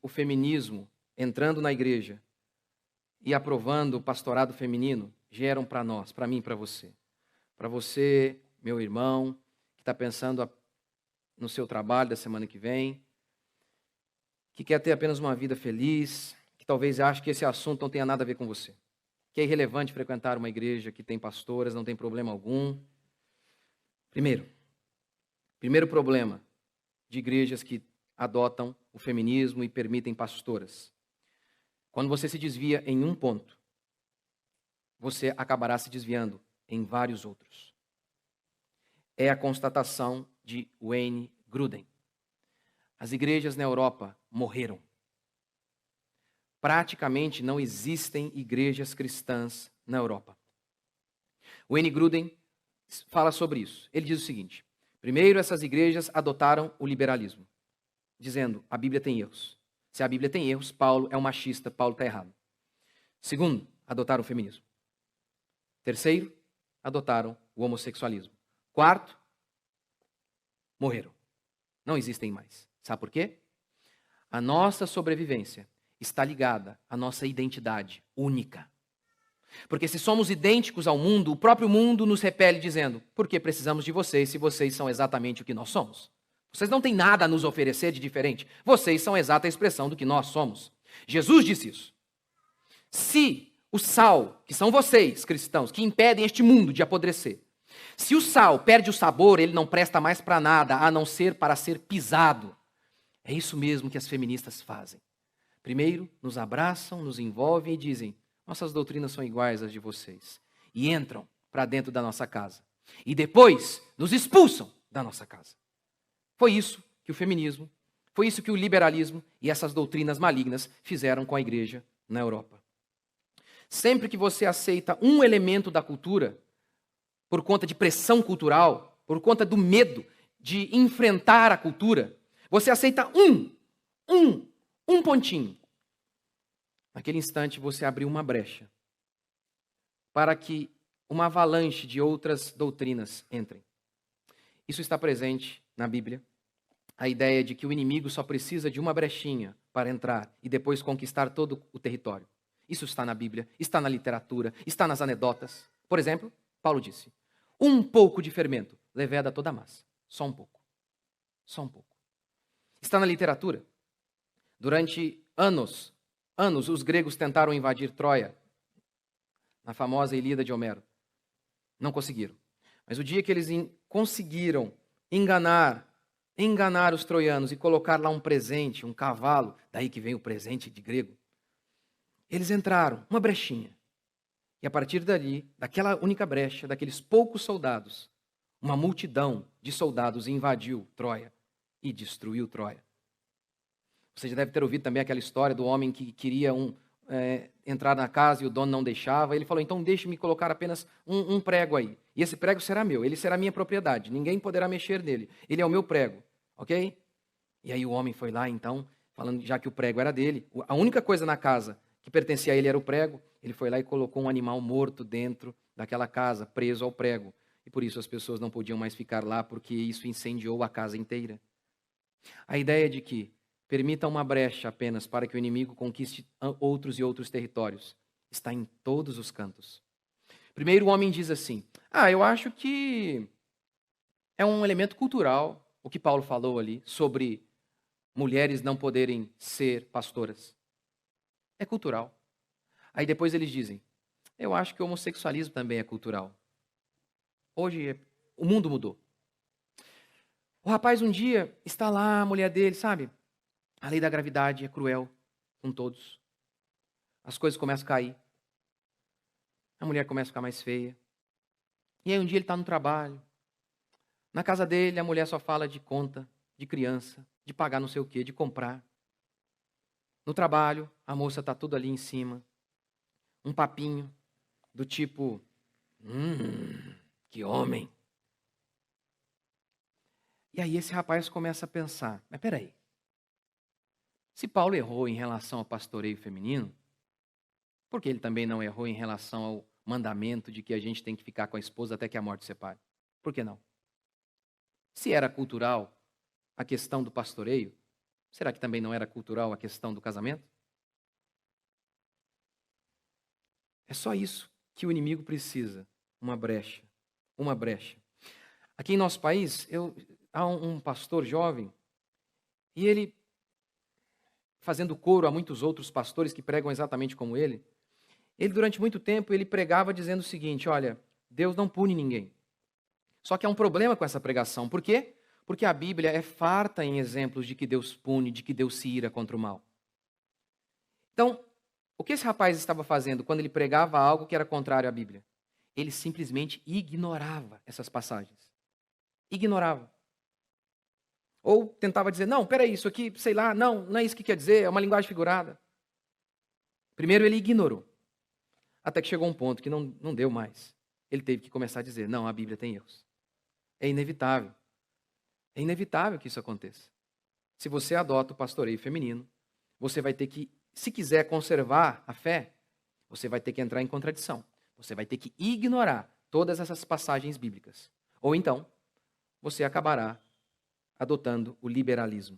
o feminismo entrando na igreja e aprovando o pastorado feminino geram para nós, para mim e para você? Para você, meu irmão, que está pensando no seu trabalho da semana que vem, que quer ter apenas uma vida feliz, que talvez ache que esse assunto não tenha nada a ver com você, que é irrelevante frequentar uma igreja que tem pastoras, não tem problema algum. Primeiro problema de igrejas que adotam o feminismo e permitem pastoras. Quando você se desvia em um ponto, você acabará se desviando em vários outros. É a constatação de Wayne Grudem. As igrejas na Europa morreram. Praticamente não existem igrejas cristãs na Europa. Wayne Grudem fala sobre isso. Ele diz o seguinte: primeiro, essas igrejas adotaram o liberalismo, dizendo, a Bíblia tem erros. Se a Bíblia tem erros, Paulo é um machista, Paulo está errado. Segundo, adotaram o feminismo. Terceiro, adotaram o homossexualismo. Quarto, morreram. Não existem mais. Sabe por quê? A nossa sobrevivência está ligada à nossa identidade única. Porque se somos idênticos ao mundo, o próprio mundo nos repele dizendo, por que precisamos de vocês se vocês são exatamente o que nós somos? Vocês não têm nada a nos oferecer de diferente. Vocês são a exata expressão do que nós somos. Jesus disse isso. Se o sal, que são vocês, cristãos, que impedem este mundo de apodrecer, se o sal perde o sabor, ele não presta mais para nada, a não ser para ser pisado. É isso mesmo que as feministas fazem. Primeiro, nos abraçam, nos envolvem e dizem, nossas doutrinas são iguais às de vocês. E entram para dentro da nossa casa. E depois, nos expulsam da nossa casa. Foi isso que o feminismo, foi isso que o liberalismo e essas doutrinas malignas fizeram com a igreja na Europa. Sempre que você aceita um elemento da cultura, por conta de pressão cultural, por conta do medo de enfrentar a cultura, você aceita um pontinho. Naquele instante você abriu uma brecha para que uma avalanche de outras doutrinas entrem. Isso está presente na Bíblia. A ideia de que o inimigo só precisa de uma brechinha para entrar e depois conquistar todo o território. Isso está na Bíblia, está na literatura, está nas anedotas. Por exemplo, Paulo disse, um pouco de fermento leveda toda a massa. Só um pouco. Só um pouco. Está na literatura. Durante anos, os gregos tentaram invadir Troia, na famosa Ilíada de Homero. Não conseguiram. Mas o dia que eles conseguiram enganar os troianos e colocar lá um presente, um cavalo, daí que vem o presente de grego, eles entraram, uma brechinha. E a partir dali, daquela única brecha, daqueles poucos soldados, uma multidão de soldados invadiu Troia e destruiu Troia. Você já deve ter ouvido também aquela história do homem que queria entrar na casa e o dono não deixava. Ele falou, então deixe-me colocar apenas um prego aí. E esse prego será meu, ele será minha propriedade. Ninguém poderá mexer nele. Ele é o meu prego, ok? E aí o homem foi lá, então, falando já que o prego era dele. A única coisa na casa que pertencia a ele era o prego. Ele foi lá e colocou um animal morto dentro daquela casa, preso ao prego. E por isso as pessoas não podiam mais ficar lá, porque isso incendiou a casa inteira. A ideia de que permita uma brecha apenas para que o inimigo conquiste outros e outros territórios está em todos os cantos. Primeiro o homem diz assim, eu acho que é um elemento cultural, o que Paulo falou ali, sobre mulheres não poderem ser pastoras. É cultural. Aí depois eles dizem, eu acho que o homossexualismo também é cultural. Hoje o mundo mudou. O rapaz um dia está lá, a mulher dele, sabe? A lei da gravidade é cruel com todos. As coisas começam a cair. A mulher começa a ficar mais feia. E aí um dia ele está no trabalho. Na casa dele a mulher só fala de conta, de criança, de pagar não sei o quê, de comprar. No trabalho a moça está tudo ali em cima. Um papinho do tipo, que homem. E aí esse rapaz começa a pensar, mas peraí, se Paulo errou em relação ao pastoreio feminino, por que ele também não errou em relação ao mandamento de que a gente tem que ficar com a esposa até que a morte separe? Por que não? Se era cultural a questão do pastoreio, Será que também não era cultural a questão do casamento? É só isso que o inimigo precisa, uma brecha, uma brecha. Aqui em nosso país, há um pastor jovem, e ele, fazendo coro a muitos outros pastores que pregam exatamente como ele, durante muito tempo, ele pregava dizendo o seguinte: olha, Deus não pune ninguém. Só que há um problema com essa pregação. Por quê? Porque a Bíblia é farta em exemplos de que Deus pune, de que Deus se ira contra o mal. Então, o que esse rapaz estava fazendo quando ele pregava algo que era contrário à Bíblia? Ele simplesmente ignorava essas passagens. Ignorava. Ou tentava dizer: não, peraí, isso aqui, sei lá, não é isso que quer dizer, é uma linguagem figurada. Primeiro ele ignorou. Até que chegou um ponto que não deu mais. Ele teve que começar a dizer: não, a Bíblia tem erros. É inevitável. É inevitável que isso aconteça. Se você adota o pastoreio feminino, você vai ter que, se quiser conservar a fé, você vai ter que entrar em contradição. Você vai ter que ignorar todas essas passagens bíblicas. Ou então, você acabará adotando o liberalismo.